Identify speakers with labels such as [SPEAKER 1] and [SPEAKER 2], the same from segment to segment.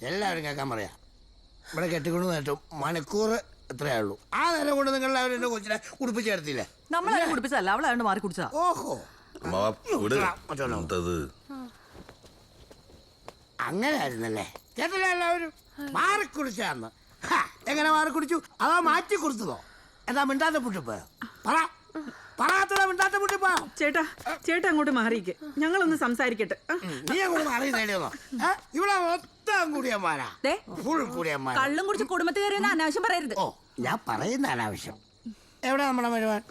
[SPEAKER 1] എല്ലാവരും കേൾക്കാൻ പറയാം. ഇവിടെ കെട്ടിക്കൊണ്ട് നേട്ടം മണിക്കൂർ എത്രയേ ഉള്ളൂ. ആ നേരം കൊണ്ട് നിങ്ങളെല്ലാവരും എന്റെ കൊച്ചിനെ കുടിപ്പിച്ച് ചേർത്തില്ലേ?
[SPEAKER 2] നമ്മളെ കുടിപ്പിച്ചല്ല, അവളാണ്ട് മാറി കുടിച്ചാ.
[SPEAKER 1] ഓഹോ, അങ്ങനെ ആയിരുന്നല്ലേ? കേട്ടില്ല എല്ലാവരും? മാറി കുടിച്ചാന്ന്. എങ്ങനെ മാറി കുടിച്ചു? അതോ മാറ്റി കൊടുത്തതോ? എന്താ മിണ്ടാത്ത പൊട്ടിപ്പോയോ? പറയാത്തതാ മിണ്ടാത്ത പൊട്ടിപ്പോയോ?
[SPEAKER 3] ചേട്ടാ ചേട്ടാ അങ്ങോട്ട് മാറിയിക്ക്, ഞങ്ങളൊന്ന് സംസാരിക്കട്ടെ.
[SPEAKER 1] നീ അങ്ങോട്ട് മാറി നേടിയതോ? ഇവിടെ മൊത്തം കുടിയന്മാരാ, ഫുൾ കുടിയന്മാരാ.
[SPEAKER 2] കള്ളും കുടിച്ച് കുടുംബത്തിൽ കയറിയെന്ന് അനാവശ്യം പറയരുത്.
[SPEAKER 1] ഓ, ഞാൻ പറയുന്ന അനാവശ്യം. എവിടെ നമ്മുടെ മരുവാൻ?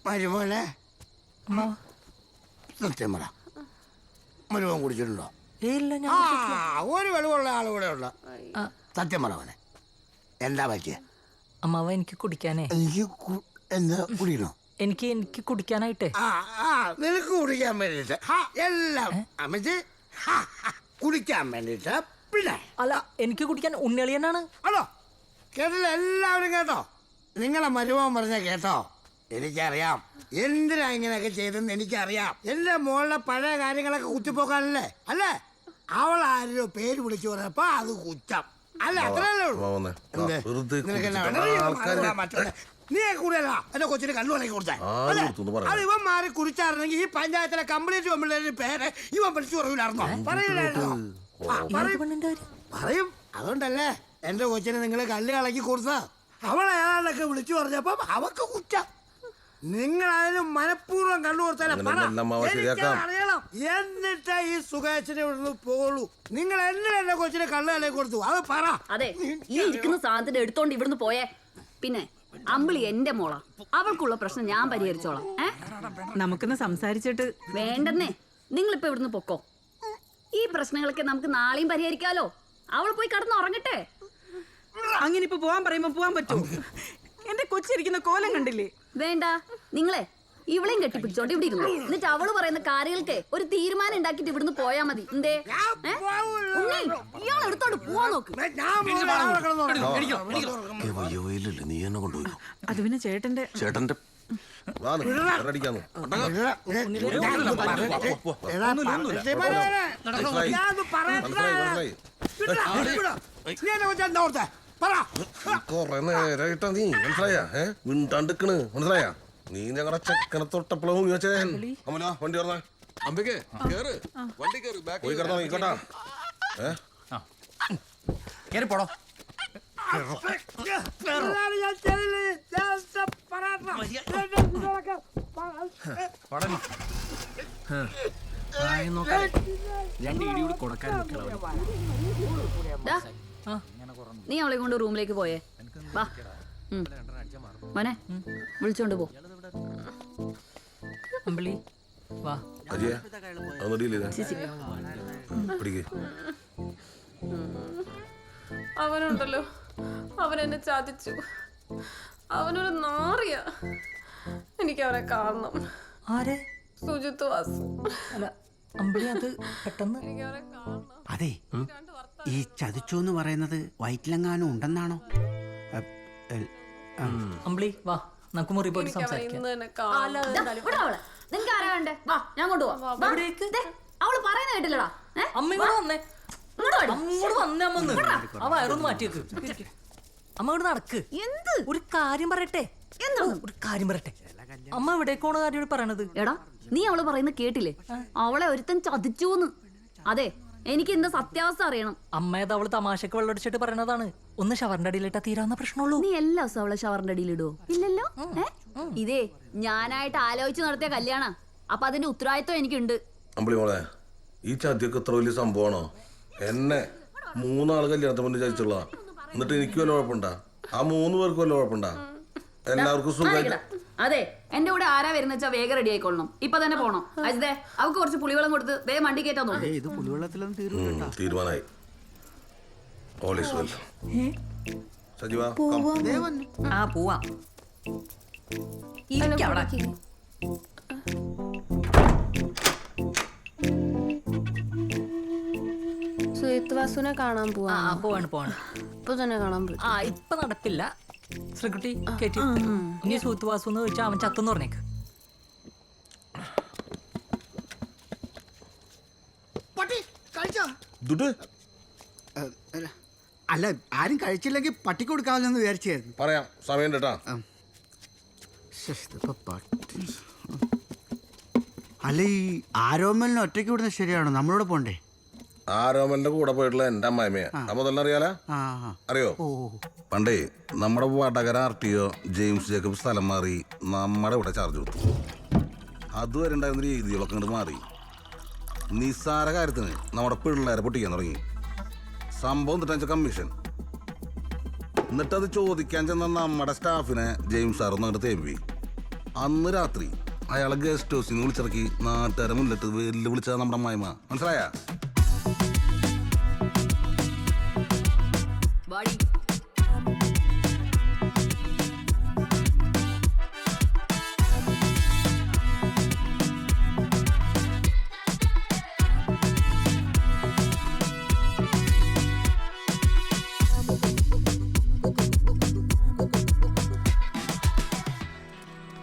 [SPEAKER 1] മരുമോനെ സത്യം പറ, മരുമോൻ കുടിച്ചിട്ടുണ്ടോ? ഒരു വെളിവുള്ള ആളുകൂടെ ഉള്ള സത്യം പറ മോനെ, എന്താ പറ്റിയ?
[SPEAKER 2] അമ്മാവ എനിക്ക് കുടിക്കാനേ.
[SPEAKER 1] എനിക്ക് എന്താ കുടിക്കണോ?
[SPEAKER 2] എനിക്ക് കുടിക്കാനായിട്ടേ.
[SPEAKER 1] നിനക്ക് കുടിക്കാൻ വേണ്ടിട്ട് എല്ലാം അമ്മച്ച് കുടിക്കാൻ വേണ്ടിട്ട്. പിന്നെ
[SPEAKER 2] അല്ല, എനിക്ക് കുടിക്കാൻ ഉണ്ണിയളിയനാണ്.
[SPEAKER 1] അതോ കേട്ടില്ല? എല്ലാവരും കേട്ടോ? നിങ്ങളെ മരുമോൻ പറഞ്ഞ കേട്ടോ? എനിക്കറിയാം എന്തിനാ ഇങ്ങനെയൊക്കെ ചെയ്തെന്ന് എനിക്കറിയാം. എന്റെ മോളുടെ പഴയ കാര്യങ്ങളൊക്കെ കുത്തിപ്പോക്കാനല്ലേ? അല്ലേ? അവൾ ആരോ പേര് വിളിച്ചു പറഞ്ഞപ്പോ അത് കുറ്റം അല്ല, അത്രയല്ലേ ഉള്ളൂ. നീ കൂടുതലാ എന്റെ കൊച്ചിന് കണ്ണുകളൊക്കെ കൊടുത്തേ. അത് ഇവൻ മാറി കുടിച്ചായിരുന്നെങ്കിൽ ഈ പഞ്ചായത്തിലെ കംപ്ലീറ്റ് പെമ്പിള്ളേരുടെ പേര് ഇവൻ പഠിച്ചു പറയൂലായിരുന്നോ? പറയൂലായിരുന്നോ? പറയും. അതുകൊണ്ടല്ലേ എന്റെ കൊച്ചിനെ നിങ്ങൾ കല്ല് കളക്കി കൊടുത്ത. അവളെ ഏതാണ്ടൊക്കെ വിളിച്ചു പറഞ്ഞപ്പോ അവക്ക് കുറ്റം. നിങ്ങൾ അതിന് മനഃപൂർവ്വം കണ്ണു കൊടുത്താലും അറിയണം. എന്നിട്ട് ഈ സുഖേശനെ ഇവിടുന്ന് പോളൂ. നിങ്ങൾ എന്തിനാ എന്റെ കൊച്ചിനെ കള്ളു കലക്കി കൊടുത്തു? അത് പറ.
[SPEAKER 4] അതെ, ഈ ഇരിക്കുന്ന സാധനത്തിന്റെ എടുത്തോണ്ട് ഇവിടുന്ന് പോയേ. പിന്നെ അമ്പിളി എന്റെ മോളാ, അവൾക്കുള്ള പ്രശ്നം ഞാൻ പരിഹരിച്ചോളാം.
[SPEAKER 3] നമുക്കൊന്ന് സംസാരിച്ചിട്ട്.
[SPEAKER 4] വേണ്ടെന്നേ, നിങ്ങളിപ്പോ ഇവിടുന്ന് പൊക്കോ. ഈ പ്രശ്നങ്ങളൊക്കെ നമുക്ക് നാളെയും പരിഹരിക്കാലോ. അവൾ പോയി കടന്ന് ഉറങ്ങട്ടെ.
[SPEAKER 3] അങ്ങനെ ഇപ്പൊ പോവാൻ പറയുമ്പോ പോവാൻ പറ്റും? എന്റെ കൊച്ചിരിക്കുന്ന കോലം കണ്ടില്ലേ?
[SPEAKER 4] വേണ്ട, നിങ്ങളെ ഇവളെയും കെട്ടിപ്പിടിച്ചോണ്ട് ഇവിടെ ഇരുന്നു. എന്നിട്ട് അവള് പറയുന്ന കാര്യങ്ങൾക്ക് ഒരു തീരുമാനം ഉണ്ടാക്കിട്ട് ഇവിടുന്ന് പോയാ മതി. എന്തേ ഇയാൾ എടുത്തോണ്ട് പോവാൻ നോക്ക്.
[SPEAKER 3] അത് പിന്നെ ചേട്ടന്റെ
[SPEAKER 5] മനസ്സിലായ? നീ ഞങ്ങളുടെ ചെക്കനെ തൊട്ടപ്പോഴും വണ്ടി പറഞ്ഞ
[SPEAKER 6] അമ്പിക്കേ കേറ്, വണ്ടി കേറ്,
[SPEAKER 5] പോയി കിടന്നോ. നീക്കോട്ടാ
[SPEAKER 6] പോടോ.
[SPEAKER 4] നീ അവളെ കൊണ്ട് റൂമിലേക്ക് പോയേ. വാ മോനെ, വിളിച്ചോണ്ട് പോ.
[SPEAKER 2] അമ്പിളി വാ.
[SPEAKER 7] അവനുണ്ടല്ലോ, അവനെന്നെ ചതിച്ചു. അവനൊരു നാറിയ. എനിക്ക് അവനെ കാണണം.
[SPEAKER 2] ആരെ?
[SPEAKER 7] സുജിത്ത് വാസു.
[SPEAKER 2] അല്ല അമ്പിളി, അത് പെട്ടെന്ന്.
[SPEAKER 7] എനിക്ക് അവനെ കാണണം.
[SPEAKER 8] അതെ, ഈ ചതിച്ചു എന്ന് പറയുന്നത് വയറ്റിലെങ്ങാനും ഉണ്ടെന്നാണോ?
[SPEAKER 2] അമ്പിളി വാ, നമുക്ക് മുറി പോയി സംസാരിക്കാം.
[SPEAKER 4] നിങ്ങക്ക് ആരാ വേണ്ടേ? വാ, ഞാൻ കൊണ്ടുപോവാം. അവള് പറയുന്ന കേട്ടില്ലടാ.
[SPEAKER 2] അമ്മ ഇങ്ങോട്ട് വന്നേ, അങ്ങോട്ട് വന്നേ. അമ്മന്ന് ആ വയറൊന്ന് മാറ്റിയേക്ക്. അമ്മ ഇവിടെ നടക്ക്.
[SPEAKER 4] എന്ത്?
[SPEAKER 2] ഒരു കാര്യം പറയട്ടെ. ഒരു കാര്യം പറയട്ടെ. അമ്മ എവിടേക്കോണ കാര്യം പറയണത്?
[SPEAKER 4] എടാ, നീ അവള് പറയുന്ന കേട്ടില്ലേ? അവളെ ഒരുത്തൻ ചതിച്ചൂന്ന്. അതെ, എനിക്ക് എന്താ സത്യാവസ്ഥ അറിയണം.
[SPEAKER 2] അമ്മയത് അവള് തമാശക്ക് വെള്ളടിച്ചിട്ട് പറയണതാണ്. ഒന്ന് ഷവറിന്റെ അടിയിലിട്ടാ തീരാവുന്ന പ്രശ്നമുള്ളൂ.
[SPEAKER 4] നീ എല്ലാ ദിവസവും അവളെ ഷവറിന്റെ അടിയിൽ ഇടുവോ? ഇല്ലല്ലോ. ഇതേ ഞാനായിട്ട് ആലോചിച്ച് നടത്തിയ കല്യാണ. അപ്പൊ അതിന്റെ ഉത്തരവാദിത്വം എനിക്കുണ്ട്.
[SPEAKER 5] അമ്പിളി മോളെ, ഈ ചതിയൊക്കെ എത്ര വലിയ സംഭവമാണോ? എന്നെ 3 ആള് കല്യാണത്തിന് മുന്നേ ചതിച്ചുള്ളതാ. എന്നിട്ട് എനിക്ക് വല്ല കുഴപ്പമുണ്ടാ? ആ 3 പേർക്ക് വല്ല കുഴപ്പമുണ്ടാ? എല്ലാവർക്കും സുഖമായിട്ട്.
[SPEAKER 4] അതെ, എന്റെ കൂടെ ആരാ വരുന്ന വെച്ചാ വേഗം റെഡി ആയിക്കൊള്ളണം. ഇപ്പൊ തന്നെ പോണം. അജിതേ, അവർക്ക് കുറച്ച് പുളിവെള്ളം കൊടുത്ത് വേഗം വണ്ടി കയറ്റാൻ നോക്കും.
[SPEAKER 8] ഇത് പുളിവെള്ളത്തിലൊന്നും
[SPEAKER 5] തീരുമാനമായി. All is well. സജീവ,
[SPEAKER 2] ആ പോവാ.
[SPEAKER 7] സുജിത്ത് വാസുവിനെ കാണാൻ പോവാ.
[SPEAKER 2] പോവാണ്.
[SPEAKER 7] ഇപ്പൊ തന്നെ കാണാൻ പോയി.
[SPEAKER 2] ഇപ്പൊ നടപ്പില്ല. ശ്രീകുട്ടി കേട്ടി. ഇനി സൂത്ത് വാസു എന്ന് ചോദിച്ചാൽ അവൻ ചത്തെന്ന് പറഞ്ഞേക്ക്.
[SPEAKER 5] ദുഡ്
[SPEAKER 8] അല്ല ആരും കഴിച്ചില്ലെങ്കിൽ പട്ടിക്ക് കൊടുക്കാമല്ലോ വിചാരിച്ചായിരുന്നു.
[SPEAKER 5] പറയാം, സമയം കേട്ടാ.
[SPEAKER 8] അല്ല ഈ ആരോമലിനെ ഒറ്റയ്ക്ക് വിടുന്നത് ശരിയാണോ? നമ്മളോട് പോണ്ടേ?
[SPEAKER 5] ആരോമലിന്റെ കൂടെ പോയിട്ടുള്ള എന്റെ അമ്മായിമ്മയാ. ആ മുതലിനെ അറിയാലോ?
[SPEAKER 8] ആ
[SPEAKER 5] അറിയോ?
[SPEAKER 8] ഓ
[SPEAKER 5] പണ്ടേ നമ്മുടെ വടകര RTO ജെയിംസ് ജേക്കബ് സ്ഥലം മാറി നമ്മുടെ ഇവിടെ ചാർജ് കൊടുത്തു. അതുവരെ ഉണ്ടായിരുന്ന രീതികളൊക്കെ ഇങ്ങോട്ട് മാറി. നിസ്സാര കാര്യത്തിന് നമ്മുടെ പിള്ളേരെ പൊട്ടിക്കാൻ തുടങ്ങി. സംഭവം എന്നിട്ട് കമ്മീഷൻ. എന്നിട്ടത് ചോദിക്കാൻ ചെന്ന നമ്മുടെ സ്റ്റാഫിനെ ജെയിംസ് സാർ ഒന്ന് അങ്ങോട്ട് തേമ്പി. അന്ന് രാത്രി അയാളെ ഗസ്റ്റ് ഹൗസിൽ നിന്ന് വിളിച്ചിറക്കി നാട്ടുകാരെ മുന്നിട്ട് വെല്ലു വിളിച്ചത് നമ്മുടെ അമ്മായിമ്മ. മനസ്സിലായ?
[SPEAKER 4] വാടി.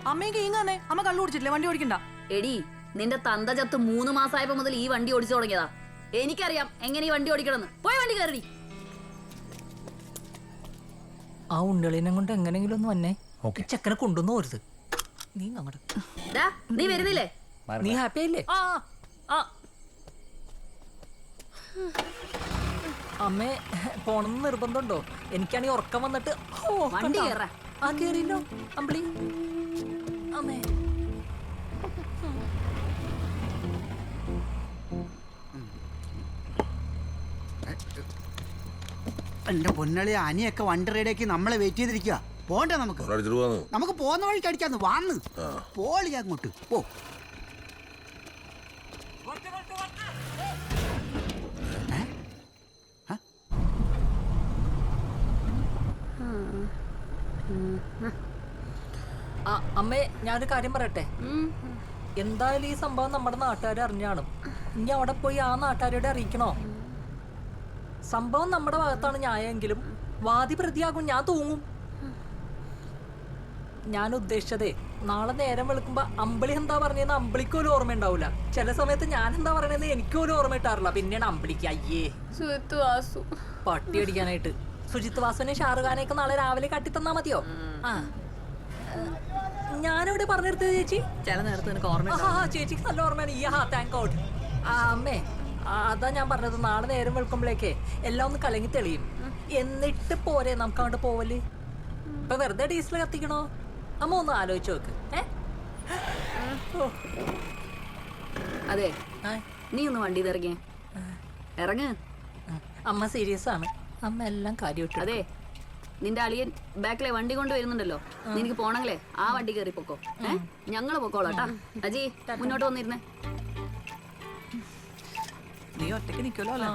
[SPEAKER 3] അമ്മയ്ക്ക് ഇങ്ങനെ അമ്മ കള്ളു കുടിച്ചിട്ടില്ലേ? വണ്ടി ഓടിക്കണ്ട.
[SPEAKER 4] എടി നിന്റെ തന്ത ചത്ത് 3 മാസമായപ്പോ മുതൽ ഈ വണ്ടി ഓടിച്ചു തുടങ്ങിയതാ. എനിക്കറിയാം എങ്ങനെ ഈ വണ്ടി ഓടിക്കണമെന്ന്. പോയി വണ്ടി കയറി.
[SPEAKER 2] ആ ഉണ്ടളിനെ കൊണ്ട് എങ്ങനെങ്കിലും ഒന്ന് വന്നേ. ചെക്കനെ കൊണ്ടുവന്ന് പോരുത്. നീ അങ്ങോട്ട്.
[SPEAKER 4] നീ വരുന്നില്ലേ?
[SPEAKER 2] നീ ഹാപ്പി ആയില്ലേ? അമ്മേ പോണെന്ന് നിർബന്ധമുണ്ടോ? എനിക്കാണെങ്കിൽ ഉറക്കം വന്നിട്ട്
[SPEAKER 4] വണ്ടി കേറാ.
[SPEAKER 2] ആ കേറിയല്ലോ അമ്പിളി. അമ്മേ
[SPEAKER 8] എന്റെ പൊന്നളി അനിയൊക്കെ വണ്ടി റേഡിയാക്കി നമ്മളെ വെയിറ്റ് ചെയ്തിരിക്കുക. പോണ്ടേ നമുക്ക്?
[SPEAKER 5] അടിച്ചിട്ട് പോവാന്ന്.
[SPEAKER 8] നമുക്ക് പോകുന്ന വഴിക്ക് അടിക്കാന്ന്. വാന്ന് പോളി അങ്ങോട്ട് പോ.
[SPEAKER 2] അമ്മേ ഞാനൊരു കാര്യം പറയട്ടെ. എന്തായാലും ഈ സംഭവം നമ്മുടെ നാട്ടുകാരെ അറിഞ്ഞാണ്. ഇനി അവിടെ പോയി ആ നാട്ടുകാരോട് അറിയിക്കണോ? സംഭവം നമ്മുടെ ഭാഗത്താണ് ന്യായമെങ്കിലും വാദി പ്രതിയാകും. ഞാൻ തൂങ്ങും. ഞാൻ ഉദ്ദേശിച്ചതേ നാളെ നേരം വെളുക്കുമ്പോ അമ്പിളി എന്താ പറഞ്ഞതെന്ന് അമ്പിളിക്ക് പോലും ഓർമ്മ ഉണ്ടാവില്ല. ചില സമയത്ത് ഞാൻ എന്താ പറയണെന്ന് എനിക്ക് പോലും ഓർമ്മ കിട്ടാറില്ല. പിന്നെയാണ് അമ്പിളിക്ക് അയ്യേ
[SPEAKER 7] സുജിത്ത് വാസു
[SPEAKER 2] പട്ടി അടിക്കാനായിട്ട്. സുജിത്ത് വാസുവിനെ ഷാറുഖാനെയൊക്കെ നാളെ രാവിലെ കട്ടിത്തന്നാ മതിയോ? ആ ഞാനെവിടെ പറഞ്ഞെടുത്തത് ചേച്ചി?
[SPEAKER 3] ചില നേരത്ത് നിനക്ക് ഓർമ്മ.
[SPEAKER 2] ചേച്ചിക്ക് നല്ല ഓർമ്മയാണ്. Thank God. അമ്മേ അതാ ഞാൻ പറഞ്ഞത്. നാളെ നേരം വെളുക്കുമ്പോഴേക്കേ എല്ലാം ഒന്ന് കലങ്ങി തെളിയും. എന്നിട്ട് പോരെ നമുക്ക് അങ്ങോട്ട് പോവല്. ഇപ്പൊ വെറുതെ ഡീസൽ കത്തിക്കണോ? അമ്മ ഒന്ന് ആലോചിച്ച് നോക്ക്.
[SPEAKER 4] അതെ നീ ഒന്ന് വണ്ടി ഇറങ്ങിയേ. ഇറങ്ങ്.
[SPEAKER 2] അമ്മ സീരിയസ് ആണ്. അമ്മ എല്ലാം കാര്യമായിട്ട്.
[SPEAKER 4] അതെ നിന്റെ അളിയൻ ബാക്കിലെ വണ്ടി കൊണ്ട് വരുന്നുണ്ടല്ലോ. നിനക്ക് പോണെങ്കിലേ ആ വണ്ടി കയറി പൊക്കോ. ഞങ്ങള് പൊക്കോളാട്ടാ. അജി മുന്നോട്ട് വന്നിരുന്നേ.
[SPEAKER 3] നീ ഒറ്റയ്ക്ക് നിൽക്കുമല്ലോ അല്ലേ?